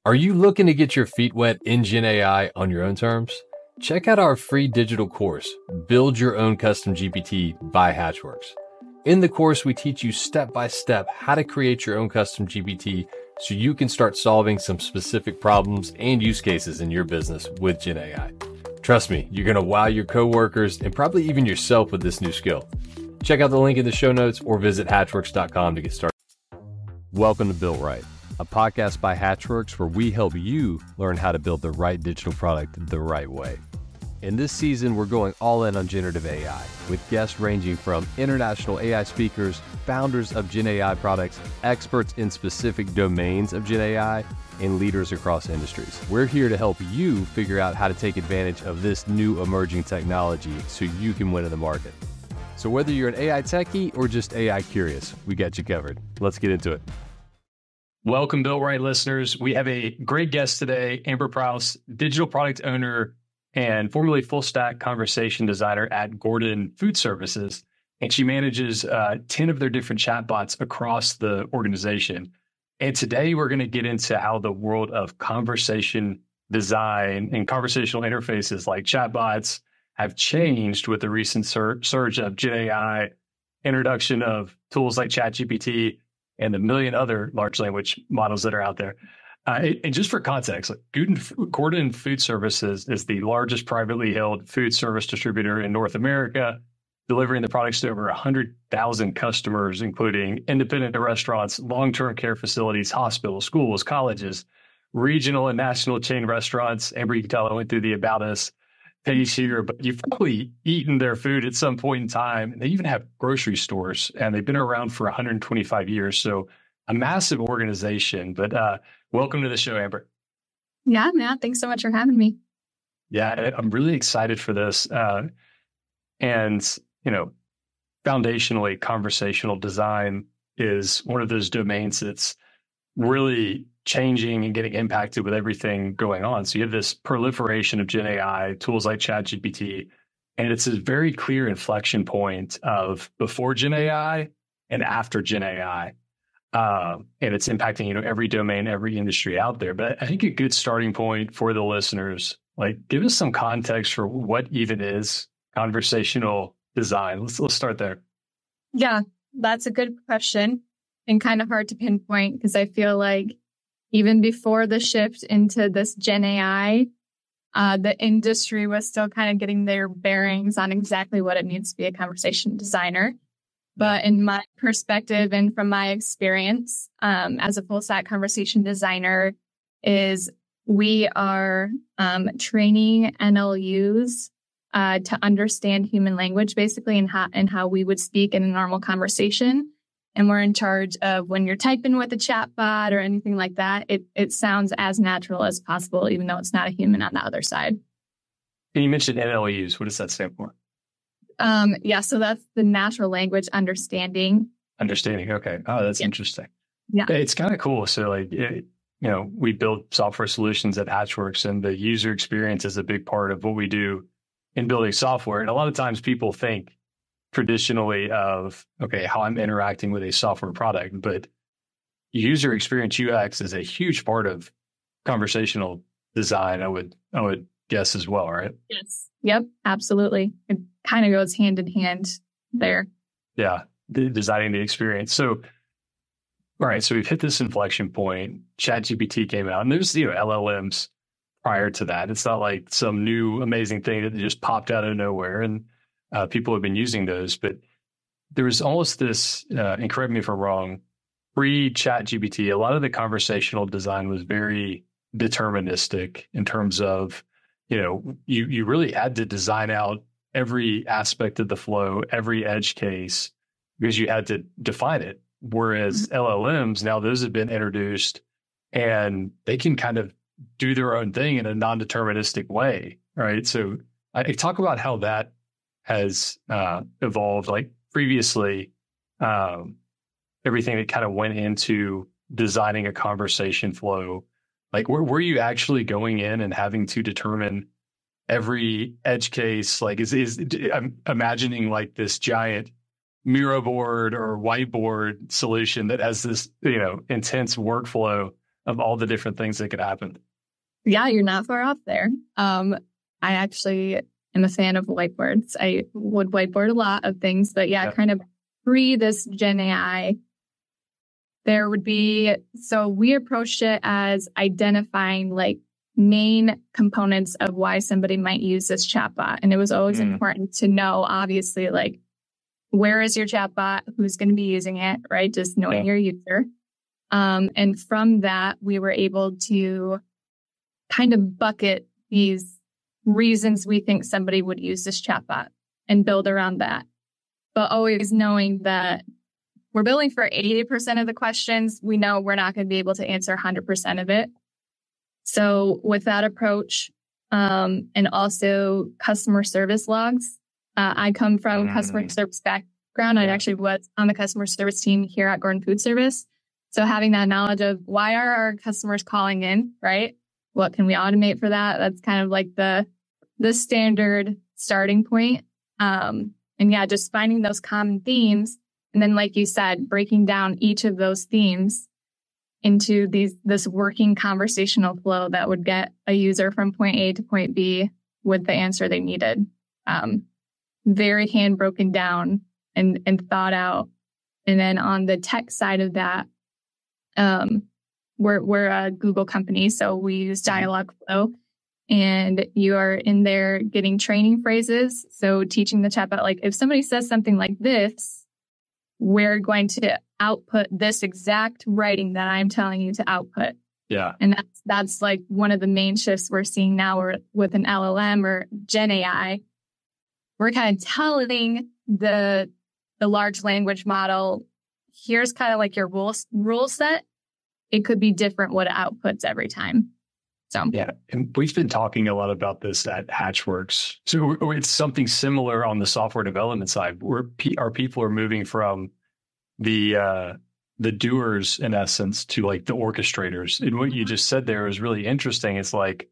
Are you looking to get your feet wet in Gen AI on your own terms? Check out our free digital course, Build Your Own Custom GPT by Hatchworks. In the course, we teach you step by step how to create your own custom GPT so you can start solving some specific problems and use cases in your business with Gen AI. Trust me, you're going to wow your coworkers and probably even yourself with this new skill. Check out the link in the show notes or visit hatchworks.com to get started. Welcome to Built Right, a podcast by Hatchworks where we help you learn how to build the right digital product the right way. In this season, we're going all in on generative AI, with guests ranging from international AI speakers, founders of Gen AI products, experts in specific domains of Gen AI, and leaders across industries. We're here to help you figure out how to take advantage of this new emerging technology so you can win in the market. So whether you're an AI techie or just AI curious, we got you covered. Let's get into it. Welcome, Built Right listeners. We have a great guest today, Amber Prause, digital product owner and formerly full stack conversation designer at Gordon Food Services. And she manages 10 of their different chatbots across the organization. And today we're going to get into how the world of conversation design and conversational interfaces like chatbots have changed with the recent surge of Gen AI, introduction of tools like ChatGPT, and the million other large language models that are out there. And just for context, Gordon Food Services is the largest privately held food service distributor in North America, delivering the products to over 100,000 customers, including independent restaurants, long-term care facilities, hospitals, schools, colleges, regional and national chain restaurants. Amber, you can tell I went through the About Us page here, but you've probably eaten their food at some point in time. They even have grocery stores, and they've been around for 125 years. So a massive organization, but welcome to the show, Amber. Yeah, Matt, thanks so much for having me. Yeah, I'm really excited for this. And, foundationally, conversational design is one of those domains that's really changing and getting impacted with everything going on. So you have this proliferation of Gen AI, tools like ChatGPT, and it's a very clear inflection point of before Gen AI and after Gen AI. And it's impacting, every domain, every industry out there. But I think a good starting point for the listeners, give us some context for what even is conversational design. Let's start there. Yeah, that's a good question and kind of hard to pinpoint because I feel like even before the shift into this Gen AI, the industry was still kind of getting their bearings on exactly what it means to be a conversation designer. But in my perspective and from my experience as a full stack conversation designer is we are training NLUs to understand human language, basically, and how we would speak in a normal conversation. And we're in charge of when you're typing with a chatbot or anything like that, it sounds as natural as possible, even though it's not a human on the other side. And you mentioned NLUs. What does that stand for? So that's the natural language understanding. Understanding. Okay. Oh, that's interesting. Yeah. It's kind of cool. So we build software solutions at Hatchworks, and the user experience is a big part of what we do in building software. And a lot of times people think traditionally of, how I'm interacting with a software product, but user experience UX is a huge part of conversational design. I would guess as well, right? Yes. Yep. Absolutely. It kind of goes hand in hand there. Yeah. Designing the experience. So, all right. So we've hit this inflection point. ChatGPT came out, and there's, LLMs prior to that. It's not like some new amazing thing that just popped out of nowhere. And people have been using those, but there was almost this, and correct me if I'm wrong, pre-ChatGPT, a lot of the conversational design was very deterministic in terms of, you really had to design out every aspect of the flow, every edge case, because you had to define it. Whereas LLMs, now those have been introduced and they can kind of do their own thing in a non-deterministic way, right? So I talk about how that has evolved. Like previously, everything that kind of went into designing a conversation flow, were you actually going in and having to determine every edge case? I'm imagining this giant Miro board or whiteboard solution that has this, intense workflow of all the different things that could happen. Yeah, you're not far off there. I actually am a fan of whiteboards. I would whiteboard a lot of things, but kind of pre this Gen AI, there would be, so we approached it as identifying like main components of why somebody might use this chatbot. And it was always important to know, obviously, like, where is your chatbot? Who's going to be using it, right? Just knowing your user. And from that, we were able to kind of bucket these reasons we think somebody would use this chatbot and build around that. But always knowing that we're building for 80% of the questions. We know we're not going to be able to answer 100% of it. So with that approach, and also customer service logs, I come from customer service background. I actually was on the customer service team here at Gordon Food Service. So having that knowledge of why are our customers calling in, right? What can we automate for that? That's kind of like the standard starting point. And just finding those common themes. And then, like you said, breaking down each of those themes into this working conversational flow that would get a user from point A to point B with the answer they needed. Very hand broken down and thought out. And then on the tech side of that, we're a Google company, so we use Dialogflow, and you are in there getting training phrases. So teaching the chatbot, like if somebody says something like this, we're going to output this exact writing that I'm telling you to output. Yeah. And that's like one of the main shifts we're seeing now with an LLM or Gen AI. We're kind of telling the large language model, here's kind of like your rule set. It could be different what it outputs every time. So yeah, and we've been talking a lot about this at Hatchworks. So it's something similar on the software development side, where our people are moving from the doers in essence to like the orchestrators. And what you just said there is really interesting. It's like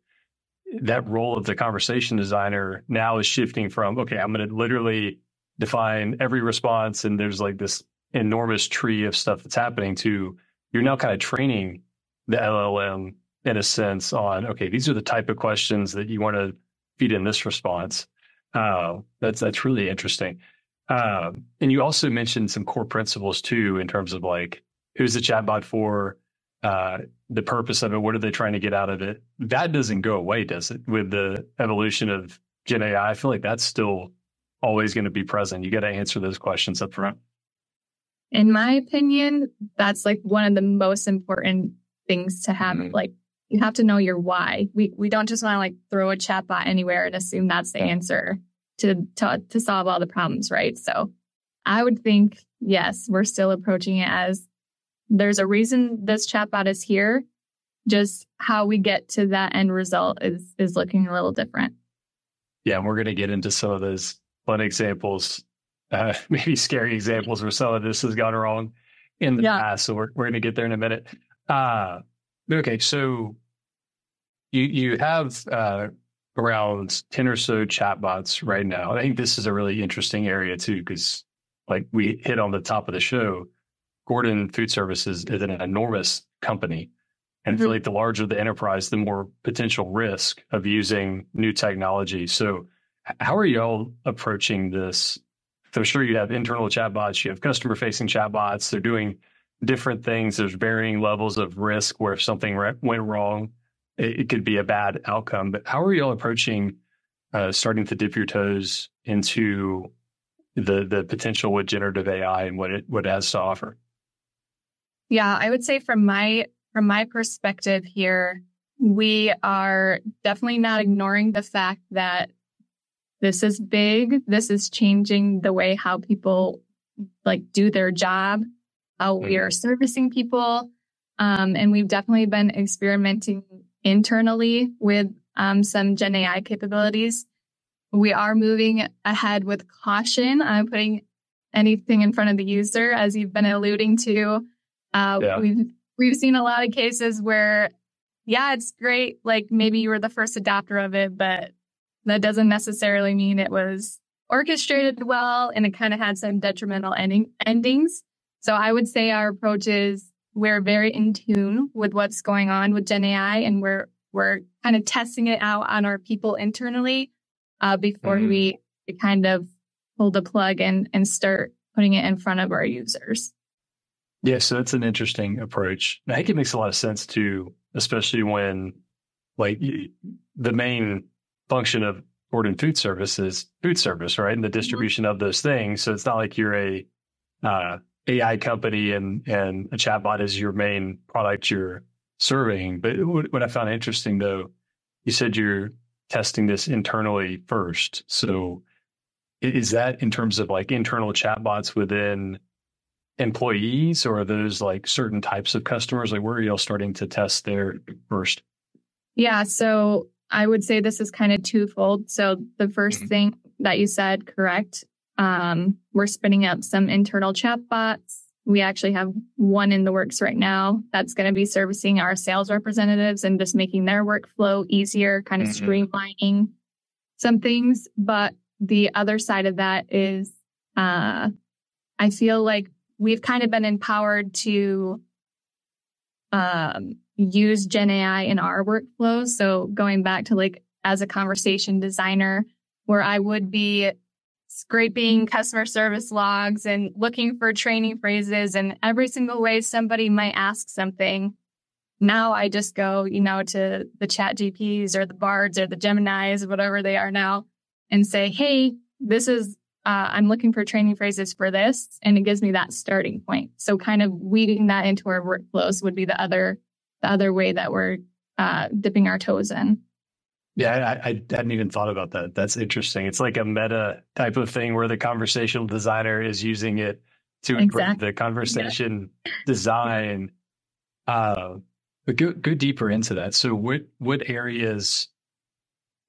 that role of the conversation designer now is shifting from, okay, I'm going to literally define every response, and there's like this enormous tree of stuff that's happening, to you're now kind of training the LLM in a sense on, okay, these are the type of questions that you want to feed in this response. That's really interesting. And you also mentioned some core principles too, in terms of like, who's the chatbot for, the purpose of it, what are they trying to get out of it? That doesn't go away, does it? With the evolution of Gen AI, I feel like that's still always going to be present. You got to answer those questions up front. In my opinion, that's like one of the most important things to have. Like, you have to know your why. We don't just want to like throw a chatbot anywhere and assume that's the answer to solve all the problems, right? So I would think, yes, we're still approaching it as there's a reason this chatbot is here. Just how we get to that end result is looking a little different. Yeah, and we're going to get into some of those fun examples, maybe scary examples where some of this has gone wrong in the past. So we're going to get there in a minute. Okay, so you have around 10 or so chatbots right now. I think this is a really interesting area too, because like we hit on the top of the show, Gordon Food Services is an enormous company. And I feel like the larger the enterprise, the more potential risk of using new technology. So how are y'all approaching this? So I'm sure you have internal chatbots, you have customer-facing chatbots. They're doing different things. There's varying levels of risk where if something went wrong, it could be a bad outcome. But how are y'all approaching starting to dip your toes into the potential with generative AI and what it has to offer? Yeah, I would say from my perspective here, we are definitely not ignoring the fact that this is big. This is changing the way how people like do their job, how we are servicing people. And we've definitely been experimenting internally with some Gen AI capabilities. We are moving ahead with caution. I'm putting anything in front of the user, as you've been alluding to. We've seen a lot of cases where, it's great. Like maybe you were the first adopter of it, but that doesn't necessarily mean it was orchestrated well, and it kind of had some detrimental endings. So I would say our approach is we're very in tune with what's going on with Gen AI, and we're kind of testing it out on our people internally before we kind of pull the plug and start putting it in front of our users. Yeah, so that's an interesting approach. I think it makes a lot of sense too, especially when like the main function of Gordon Food Service is food service, right? And the distribution of those things. So it's not like you're a AI company and a chatbot is your main product you're serving. But what I found interesting though, you said you're testing this internally first. So is that in terms of like internal chatbots within employees, or are those like certain types of customers? Like where are y'all starting to test there first? Yeah, so I would say this is kind of twofold. So the first thing that you said, correct. We're spinning up some internal chatbots. We actually have one in the works right now that's going to be servicing our sales representatives and just making their workflow easier, kind of streamlining some things. But the other side of that is I feel like we've kind of been empowered to use Gen AI in our workflows. So going back to like as a conversation designer, where I would be scraping customer service logs and looking for training phrases, and every single way somebody might ask something. Now I just go, to the chat GPs or the Bards or the Geminis, whatever they are now, and say, hey, this is, I'm looking for training phrases for this. And it gives me that starting point. So kind of weeding that into our workflows would be the other way that we're dipping our toes in. Yeah, I hadn't even thought about that. That's interesting. It's like a meta type of thing where the conversational designer is using it to improve the conversation design. But go deeper into that. So what areas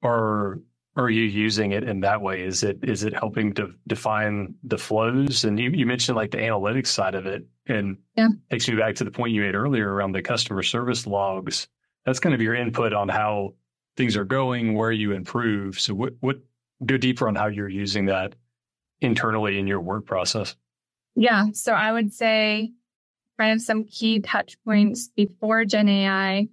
are you using it in that way? Is it helping to define the flows? And you mentioned like the analytics side of it, and takes me back to the point you made earlier around the customer service logs. That's kind of your input on how things are going, where you improve. So what go deeper on how you're using that internally in your work process. Yeah. So I would say kind of some key touch points before Gen AI,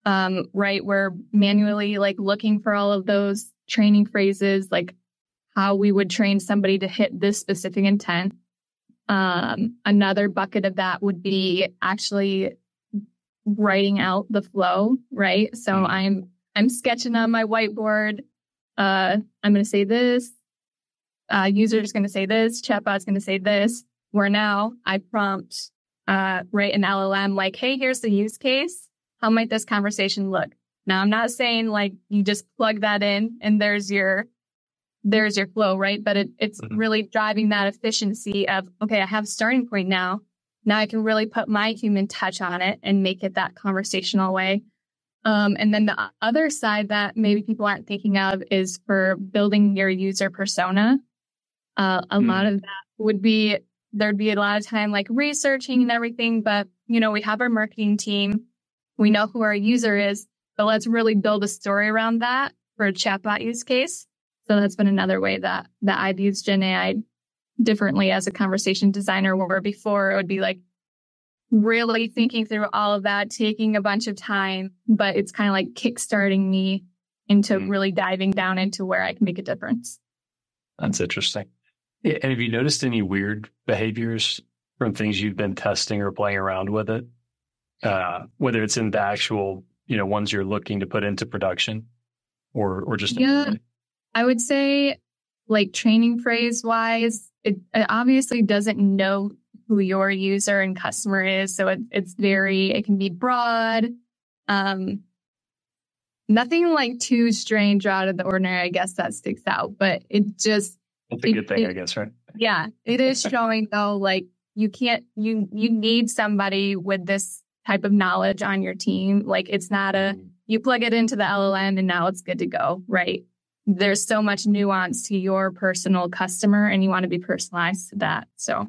right? We're manually like looking for all of those training phrases, like how we would train somebody to hit this specific intent. Another bucket of that would be actually writing out the flow, right? So I'm sketching on my whiteboard. I'm going to say this. User's going to say this. Chatbot's going to say this. Where now I prompt, write an LLM like, hey, here's the use case. How might this conversation look? Now, I'm not saying like you just plug that in and there's your flow, right? But it's really driving that efficiency of, okay, I have a starting point now. Now I can really put my human touch on it and make it that conversational way. And then the other side that maybe people aren't thinking of is for building your user persona. A lot of that would be, there'd be a lot of time like researching and everything, but we have our marketing team. We know who our user is, but let's really build a story around that for a chatbot use case. So that's been another way that I've used Gen AI differently as a conversation designer, where before it would be like really thinking through all of that, taking a bunch of time, but it's kind of like kickstarting me into really diving down into where I can make a difference. That's interesting. Yeah, and have you noticed any weird behaviors from things you've been testing or playing around with it? Whether it's in the actual, ones you're looking to put into production or just I would say like training phrase wise, it obviously doesn't know who your user and customer is. So it can be broad. Nothing like too strange or out of the ordinary, I guess, that sticks out, but it just, it's a good thing, I guess, right? Yeah. It is showing though, like you need somebody with this type of knowledge on your team. Like it's not you plug it into the LLM and now it's good to go, right? There's so much nuance to your personal customer and you want to be personalized to that. So.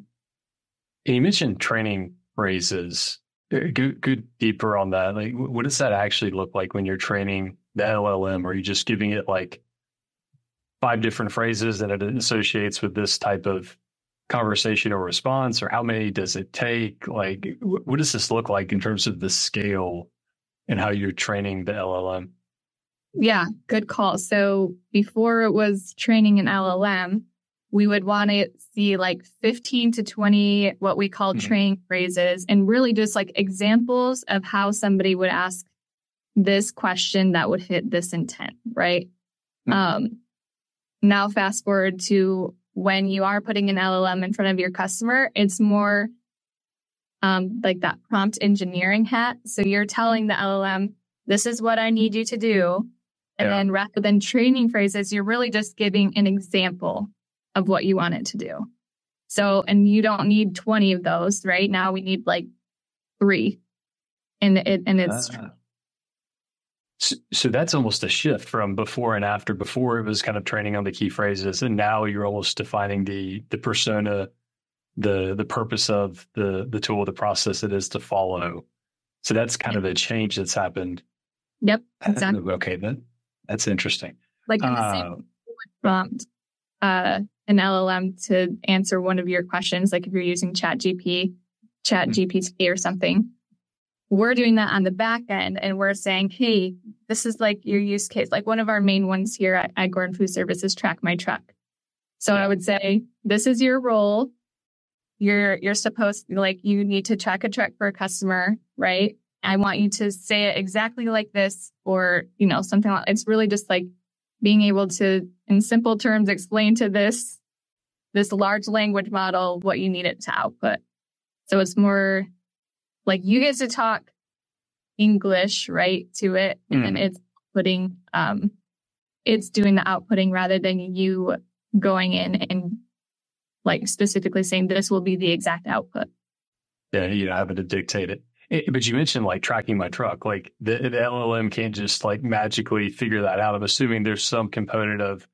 And you mentioned training phrases. Go deeper on that. Like, what does that actually look like when you're training the LLM? Are you just giving it like 5 different phrases that it associates with this type of conversational response, or how many does it take? Like, what does this look like in terms of the scale and how you're training the LLM? Yeah, good call. So before it was training an LLM, we would want to see like 15 to 20 what we call training phrases, and really just like examples of how somebody would ask this question that would hit this intent, right? Now fast forward to when you are putting an LLM in front of your customer, it's more like that prompt engineering hat. So you're telling the LLM, this is what I need you to do. And then rather than training phrases, you're really just giving an example of what you want it to do. So, and you don't need 20 of those, right? Now we need like 3. So that's almost a shift from before and after. Before it was kind of training on the key phrases, and now you're almost defining the persona, the purpose of the tool, the process it is to follow. So that's kind of a change that's happened. Yep, exactly. Okay, that's interesting. Like in the same would prompt an LLM to answer one of your questions, like if you're using ChatGPT or something. We're doing that on the back end, and we're saying, hey, this is like your use case. Like one of our main ones here at Gordon Food Services, track my truck. So I would say, this is your role. You're supposed to, like, you need to track a truck for a customer, right? I want you to say it exactly like this, or, you know, something like, it's really just like being able to, in simple terms, explain to this large language model what you need it to output. So it's more like you get to talk English, right, to it, and then it's putting, it's doing the outputting rather than you going in and like specifically saying this will be the exact output. Yeah, you know, having to dictate it. But you mentioned like tracking my truck, like the LLM can't just like magically figure that out. I'm assuming there's some component of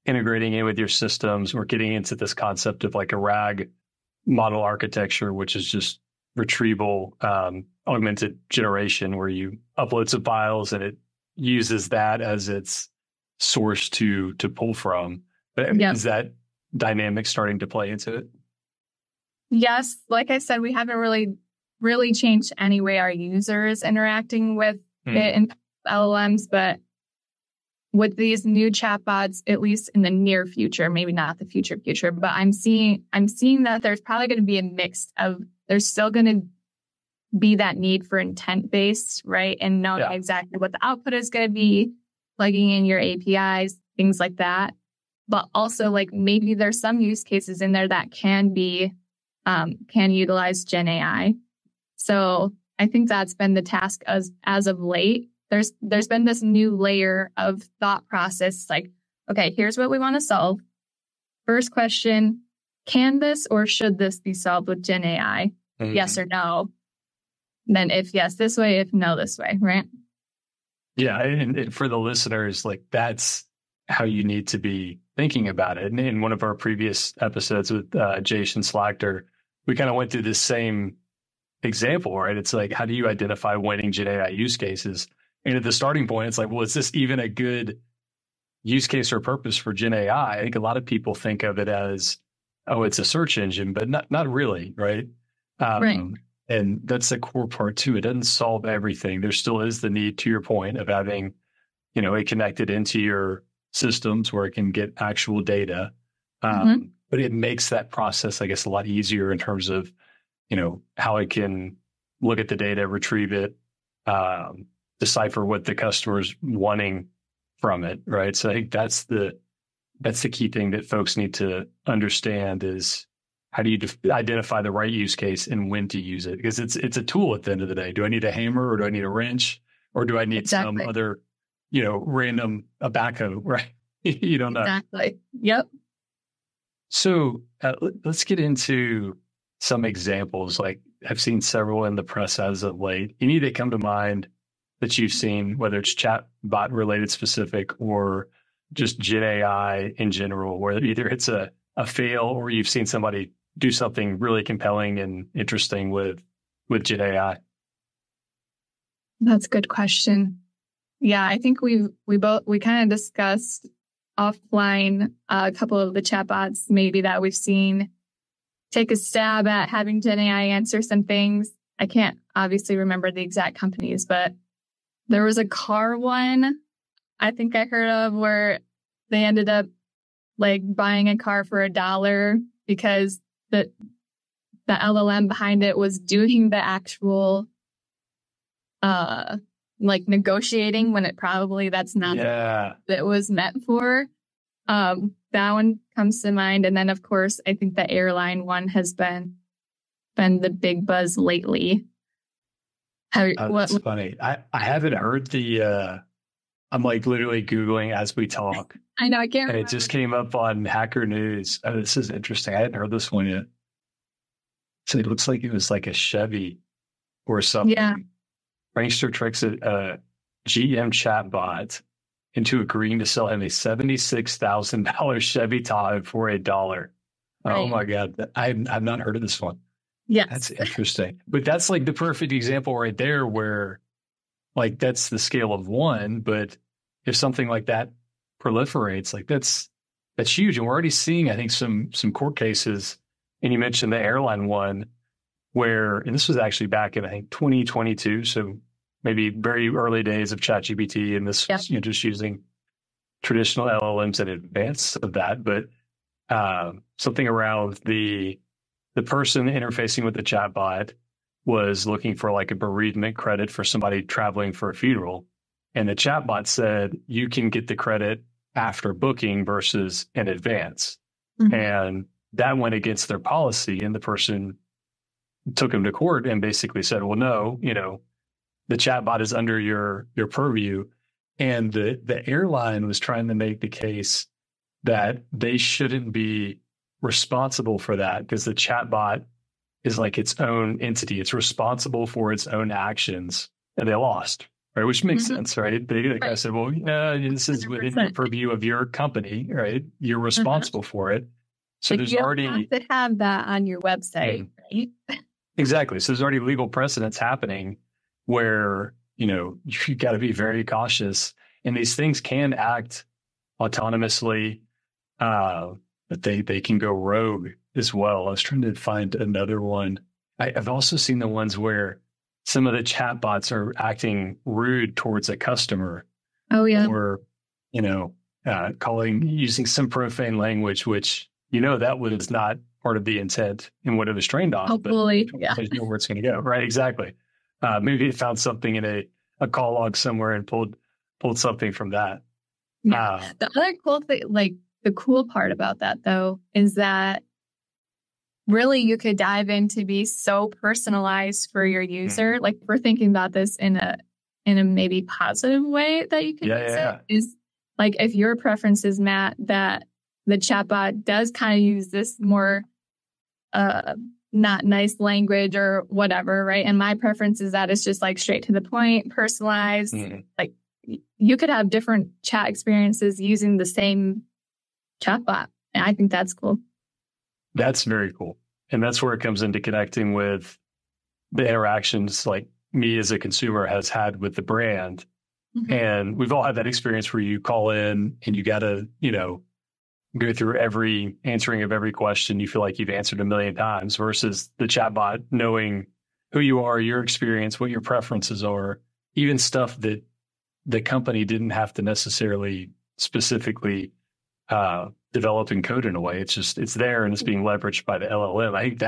integrating in with your systems or getting into this concept of like a RAG model architecture, which is just retrieval, augmented generation, where you upload some files and it uses that as its source to pull from. But is that dynamic starting to play into it? Yes. Like I said, we haven't really changed any way our users interacting with it in LLMs, but with these new chatbots, at least in the near future, maybe not the future, but I'm seeing that there's probably going to be a mix of, there's still going to be that need for intent based, right? And knowing exactly what the output is going to be, plugging in your APIs, things like that. But also like maybe there's some use cases in there that can utilize Gen AI. So I think that's been the task as of late. There's been this new layer of thought process, like, okay, here's what we want to solve. First question, can this or should this be solved with Gen AI? Yes or no? Then if yes, this way, if no, this way, right? Yeah, and for the listeners, like that's how you need to be thinking about it. And in one of our previous episodes with Jason Slachter, we kind of went through this same example, right? It's like, how do you identify winning Gen AI use cases? And at the starting point, it's like, well, is this even a good use case or purpose for Gen AI? I think a lot of people think of it as, oh, it's a search engine, but not really, right? Right. And that's the core part too. It doesn't solve everything. There still is the need, to your point, of having, you know, it connected into your systems where it can get actual data. But it makes that process, I guess, a lot easier in terms of, you know, how it can look at the data, retrieve it, decipher what the customer's wanting from it, right? So I think that's the key thing that folks need to understand is, how do you identify the right use case and when to use it? Because it's a tool at the end of the day. Do I need a hammer, or do I need a wrench, or do I need some other, you know, random a backhoe, right? You don't know. Exactly. Yep. So let's get into some examples. Like I've seen several in the press as of late. Any that come to mind that you've seen, whether it's chatbot related specific or just Gen AI in general, where either it's a fail or you've seen somebody do something really compelling and interesting with Gen AI? That's a good question. Yeah, I think we kind of discussed offline a couple of the chatbots maybe that we've seen take a stab at having Gen AI answer some things. I can't obviously remember the exact companies, but there was a car one I think I heard of where they ended up like buying a car for $1 because the LLM behind it was doing the actual like negotiating when that's not what it was meant for. That one comes to mind. And then of course, I think the airline one has been the big buzz lately. That's funny. I haven't heard I'm like literally Googling as we talk. I know, I can't remember. And it just came up on Hacker News. Oh, this is interesting. I hadn't heard this one yet. So it looks like it was like a Chevy or something. Yeah. Prankster tricks a GM chatbot into agreeing to sell him a $76,000 Chevy Tahoe for $1. Right. Oh my God. I've not heard of this one. Yes. That's interesting. But that's like the perfect example right there where like that's the scale of one. But if something like that proliferates, like that's huge. And we're already seeing, I think, some court cases. And you mentioned the airline one where, and this was actually back in, I think, 2022. So maybe very early days of ChatGPT. And this was just using traditional LLMs in advance of that. But something around the person interfacing with the chatbot was looking for like a bereavement credit for somebody traveling for a funeral. And the chatbot said, you can get the credit after booking versus in advance. Mm-hmm. And that went against their policy. And the person took him to court and basically said, well, no, the chatbot is under your purview. And the airline was trying to make the case that they shouldn't be responsible for that because the chatbot is like its own entity. It's responsible for its own actions. And they lost, right? Which makes sense, right? They kind of said, well, this is 100%. Within the purview of your company, right? You're responsible for it. So there's already... You have to have that on your website, right? Exactly. So there's already legal precedents happening where, you got to be very cautious. And these things can act autonomously, but they can go rogue as well. I was trying to find another one. I've also seen the ones where some of the chatbots are acting rude towards a customer. Oh, yeah. Or, using some profane language, which, that was not part of the intent and what it was trained on. Hopefully, but you know where it's going to go. Right. Exactly. Maybe it found something in a call log somewhere and pulled something from that. Yeah. The other cool thing, like the cool part about that though, is that really you could dive in to be so personalized for your user. Like we're thinking about this in a maybe positive way that you can use it. Is like if your preference is, Matt, that the chatbot does kind of use this more not nice language or whatever, right? And my preference is that it's just like straight to the point, personalized. Like you could have different chat experiences using the same chatbot. And I think that's cool. That's very cool. And that's where it comes into connecting with the interactions like me as a consumer has had with the brand. Mm-hmm. And we've all had that experience where you call in and you got to, go through every answering of every question you feel like you've answered a million times versus the chatbot knowing who you are, your experience, what your preferences are, even stuff that the company didn't have to necessarily specifically develop and code in a way. It's there and it's being leveraged by the LLM. I think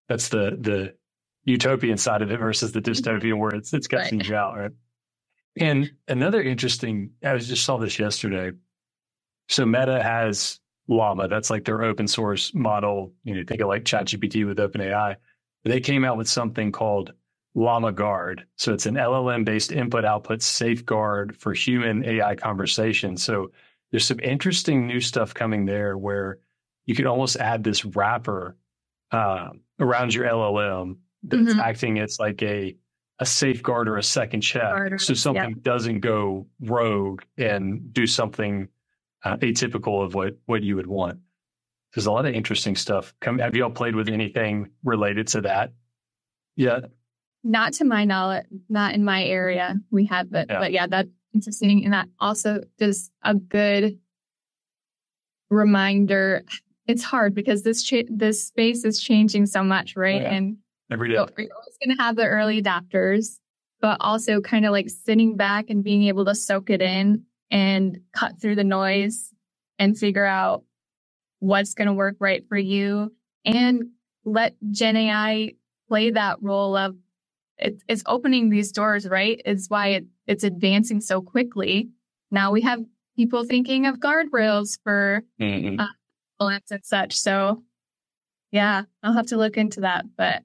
that's the utopian side of it versus the dystopian where it's guessing you out, right? And another interesting, I just saw this yesterday. So Meta has Llama. That's like their open source model. Think of like ChatGPT with OpenAI. They came out with something called Llama Guard. So it's an LLM-based input-output safeguard for human AI conversation. So there's some interesting new stuff coming there where you could almost add this wrapper around your LLM that's acting as like a safeguard or a second check. So something doesn't go rogue and do something atypical of what you would want. There's a lot of interesting stuff. Have you all played with anything related to that yet? Not to my knowledge, not in my area. We have, but that's interesting. And that also just a good reminder. it's hard because this space is changing so much, right? Oh, yeah. And Every day. so you're always going to have the early adopters, but also kind of like sitting back and being able to soak it in and cut through the noise and figure out what's going to work right for you, and let Gen AI play that role of it's opening these doors, right? It's why it's advancing so quickly. Now we have people thinking of guardrails for bullets and such. So yeah, I'll have to look into that. But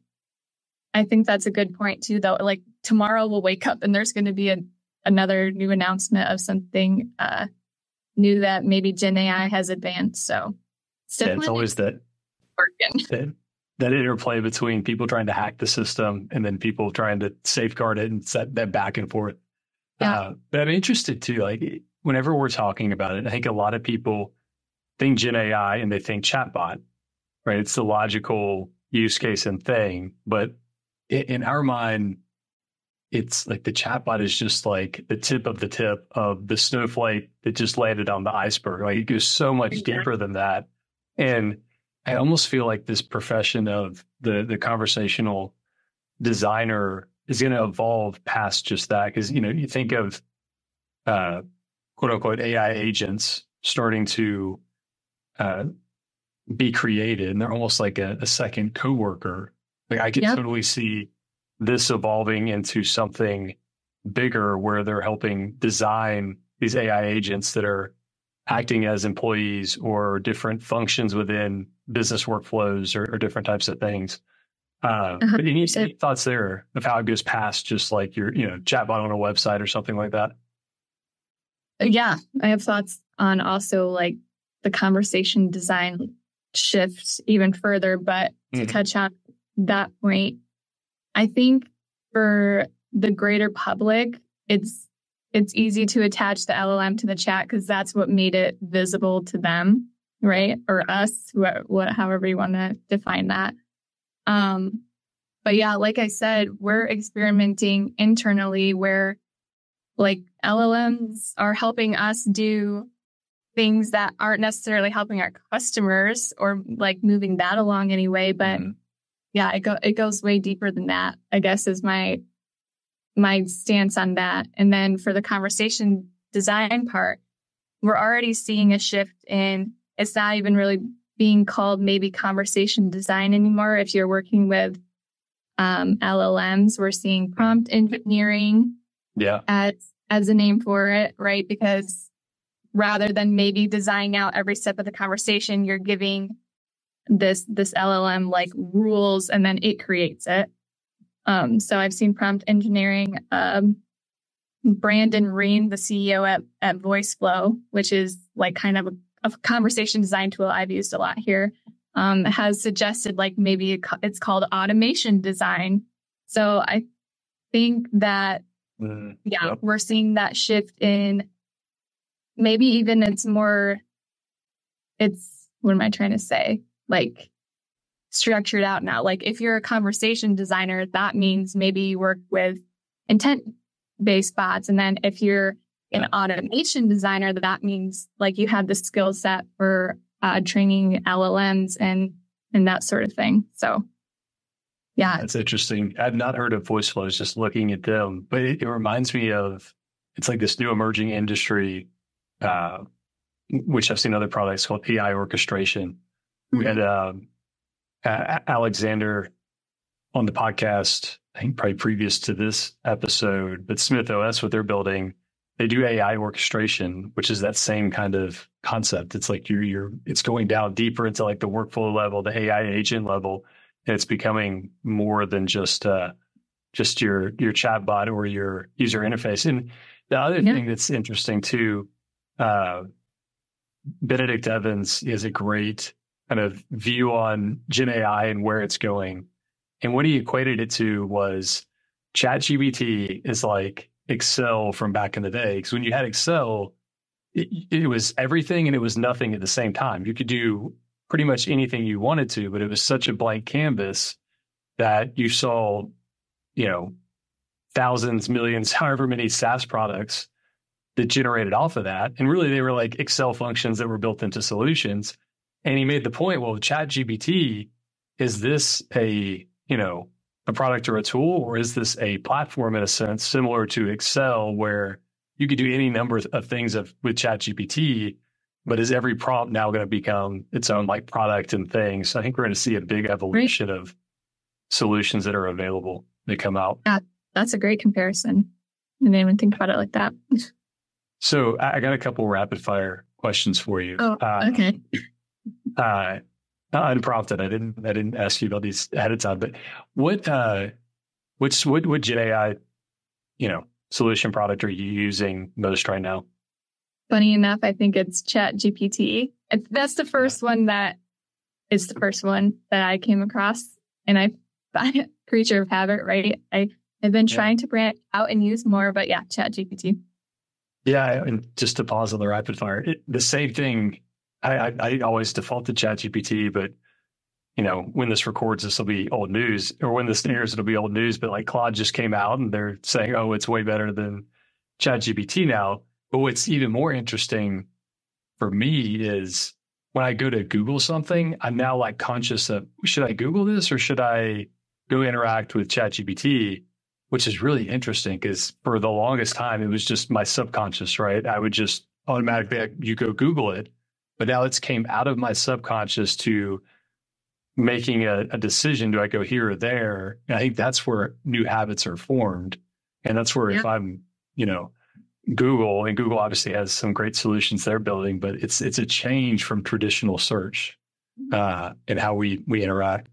I think that's a good point too, though. Like tomorrow we'll wake up and there's going to be another new announcement of something new that maybe Gen AI has advanced. So it's always that interplay between people trying to hack the system and then people trying to safeguard it and set that back and forth. Yeah. But I'm interested too, like whenever we're talking about it, I think a lot of people think Gen AI and they think chatbot, right? It's the logical use case and thing. But in our mind, it's like the chatbot is just like the tip of the snowflake that just landed on the iceberg. Like it goes so much deeper than that. And I almost feel like this profession of the conversational designer is going to evolve past just that. Because, you think of quote unquote AI agents starting to be created, and they're almost like a second coworker. Like I could totally see this evolving into something bigger where they're helping design these AI agents that are acting as employees or different functions within business workflows or different types of things. But any thoughts there of how it goes past just like your, chatbot on a website or something like that? Yeah, I have thoughts on also like the conversation design shifts even further, but to touch on that point, I think for the greater public, it's easy to attach the LLM to the chat because that's what made it visible to them, right? Or us, however you want to define that. But yeah, like I said, we're experimenting internally where like LLMs are helping us do things that aren't necessarily helping our customers or like moving that along anyway. But yeah, it goes way deeper than that, I guess, is my stance on that. And then for the conversation design part, we're already seeing a shift in, it's not even really being called maybe conversation design anymore. If you're working with LLMs, we're seeing prompt engineering as a name for it, right? Because rather than maybe designing out every step of the conversation, you're giving this LLM like rules and then it creates it. So I've seen prompt engineering. Brandon Reen, the CEO at VoiceFlow, which is like kind of a conversation design tool I've used a lot here, has suggested like maybe it's called automation design. So I think that, we're seeing that shift in maybe even what am I trying to say? Like structured out now. Like if you're a conversation designer, that means maybe you work with intent-based bots. And then if you're an automation designer, that means like you have the skill set for training LLMs and that sort of thing. So yeah. That's interesting. I've not heard of VoiceFlows, just looking at them, but it reminds me of, it's like this new emerging industry, which I've seen other products called AI orchestration. We had Alexander on the podcast, I think probably previous to this episode, but Smith OS, what they're building, they do AI orchestration, which is that same kind of concept. It's like it's going down deeper into like the workflow level, the AI agent level. And it's becoming more than just your chatbot or your user interface. And the other thing that's interesting too, Benedict Evans has a great kind of view on Gen AI and where it's going. And what he equated it to was ChatGPT is like Excel from back in the day. Because when you had Excel, it was everything and it was nothing at the same time. You could do pretty much anything you wanted to, but it was such a blank canvas that you saw, thousands, millions, however many SaaS products that generated off of that. And really, they were like Excel functions that were built into solutions. And he made the point, well, ChatGPT, is this a product or a tool, or is this a platform in a sense similar to Excel where you could do any number of things with ChatGPT, but is every prompt now going to become its own like product and thing? So I think we're going to see a big evolution of solutions that are available that come out. Yeah, that's a great comparison. I didn't even think about it like that. So I got a couple rapid fire questions for you. Oh, okay. Unprompted. I didn't ask you about these ahead of time, but what Gen AI, solution product are you using most right now? Funny enough, I think it's ChatGPT. That's the first one that I came across, and I creature of habit, right? I've been trying to branch out and use more, but yeah, ChatGPT. Yeah, and just to pause on the rapid fire, the same thing. I always default to ChatGPT, but when this records, this will be old news, or when this airs, it'll be old news. But like Claude just came out and they're saying, oh, it's way better than ChatGPT now. But what's even more interesting for me is when I go to Google something, I'm now like conscious of, should I Google this or should I go interact with ChatGPT? Which is really interesting because for the longest time, it was just my subconscious, right? I would just automatically, you go Google it. But now it's came out of my subconscious to making a decision. Do I go here or there? And I think that's where new habits are formed. And that's where if I'm, Google, and Google obviously has some great solutions they're building, but it's a change from traditional search and how we interact.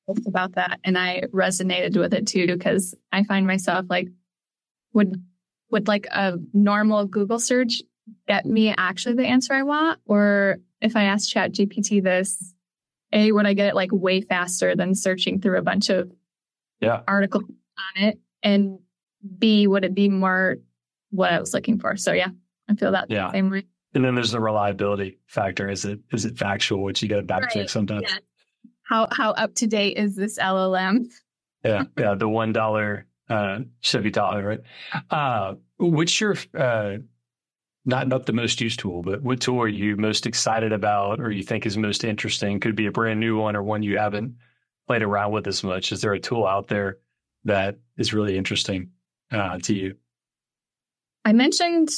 It's about that. And I resonated with it too, because I find myself like, would like a normal Google search get me actually the answer I want? Or if I ask ChatGPT this, A, would I get it like way faster than searching through a bunch of articles on it? And B, would it be more what I was looking for? So yeah, I feel that the same way. And then there's the reliability factor. Is it factual, which you got to back check sometimes. Yeah. How up to date is this LLM? Yeah. The $1 Chevy Tahoe, right? What's your not the most used tool, but what tool are you most excited about or you think is most interesting? Could be a brand new one or one you haven't played around with as much. Is there a tool out there that is really interesting to you? I mentioned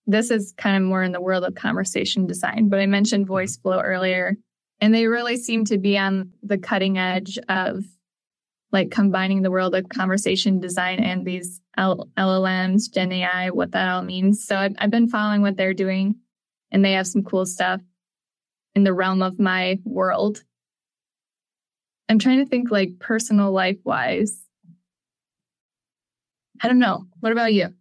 this is kind of more in the world of conversation design, but I mentioned voice flow earlier, and they really seem to be on the cutting edge of like combining the world of conversation design and these LLMs, Gen AI, what that all means. So I've been following what they're doing, and they have some cool stuff in the realm of my world. I'm trying to think like personal life wise. I don't know. What about you?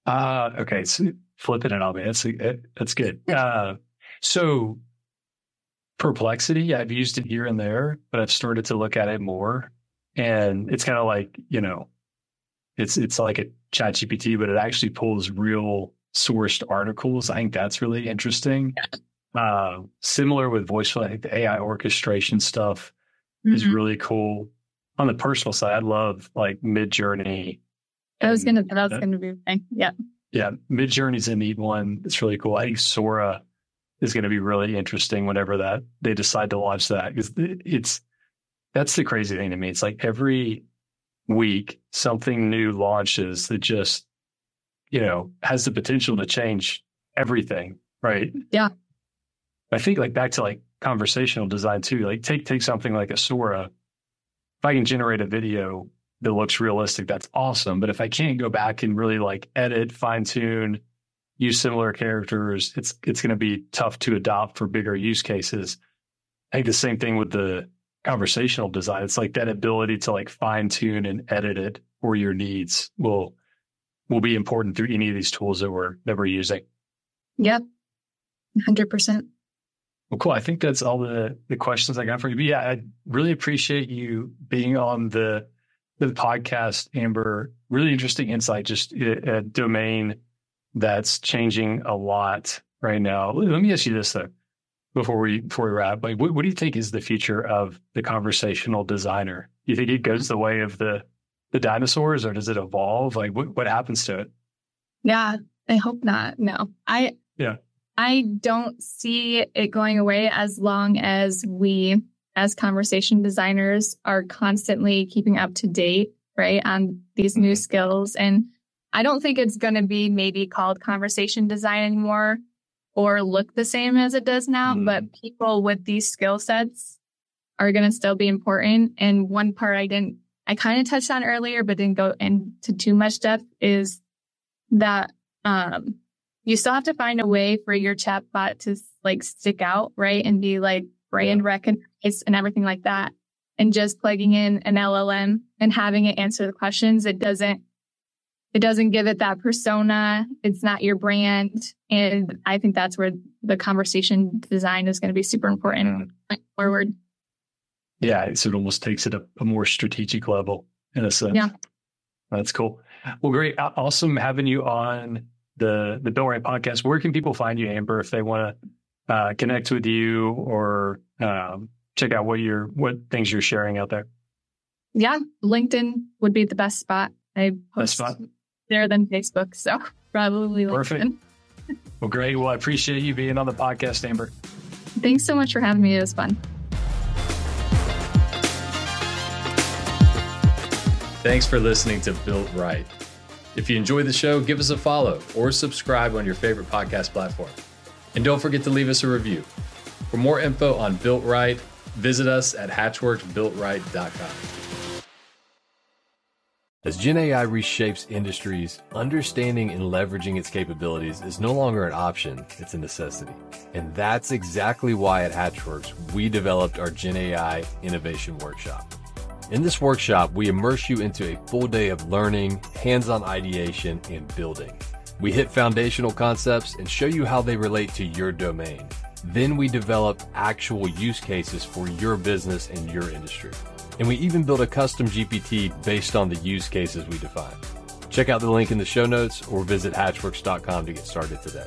Okay. So flipping it on me. That's good. So Perplexity, I've used it here and there, but I've started to look at it more. And it's kind of like, it's like a ChatGPT, but it actually pulls real sourced articles. I think that's really interesting. Similar with Voiceful, I think the AI orchestration stuff is really cool. On the personal side, I love like Midjourney. That was gonna be a thing. Yeah. Yeah. Midjourney's a neat one. It's really cool. I think Sora is going to be really interesting whenever that they decide to launch that, because that's the crazy thing to me. It's like every week something new launches that just, has the potential to change everything. Right. Yeah. I think like back to like conversational design too, like take something like a Sora. If I can generate a video that looks realistic, that's awesome. But if I can't go back and really like edit, fine tune, use similar characters, it's going to be tough to adopt for bigger use cases. I think the same thing with the conversational design. It's like that ability to like fine tune and edit it for your needs will be important through any of these tools that we're using. Yep. 100%. Well, cool. I think that's all the questions I got for you. But yeah, I really appreciate you being on the podcast, Amber. Really interesting insight, just a domain that's changing a lot right now. Let me ask you this though, before we wrap. Like, what do you think is the future of the conversational designer? Do you think it goes the way of the dinosaurs, or does it evolve? Like, what happens to it? Yeah, I hope not. No, Yeah. I don't see it going away as long as we, as conversation designers, are constantly keeping up to date, right, on these new skills. And I don't think it's going to be maybe called conversation design anymore or look the same as it does now, but people with these skill sets are going to still be important. And one part I kind of touched on earlier, but didn't go into too much depth, is that you still have to find a way for your chatbot to like stick out, right? And be like brand recognized and everything like that. And just plugging in an LLM and having it answer the questions, it doesn't give it that persona. It's not your brand. And I think that's where the conversation design is going to be super important going forward. Yeah. So it almost takes it a more strategic level in a sense. Yeah. That's cool. Well, great. Awesome having you on the Built Right podcast. Where can people find you, Amber, if they want to connect with you or check out what things you're sharing out there? Yeah. LinkedIn would be the best spot. I post there than Facebook. So probably LinkedIn. Perfect. Well, great. Well, I appreciate you being on the podcast, Amber. Thanks so much for having me. It was fun. Thanks for listening to Built Right. If you enjoyed the show, give us a follow or subscribe on your favorite podcast platform. And don't forget to leave us a review. For more info on Built Right, visit us at hatchworksbuiltright.com. As Gen AI reshapes industries, understanding and leveraging its capabilities is no longer an option, it's a necessity. And that's exactly why at Hatchworks, we developed our Gen AI Innovation Workshop. In this workshop, we immerse you into a full day of learning, hands-on ideation, and building. We hit foundational concepts and show you how they relate to your domain. Then we develop actual use cases for your business and your industry. And we even build a custom GPT based on the use cases we define. Check out the link in the show notes or visit hatchworks.com to get started today.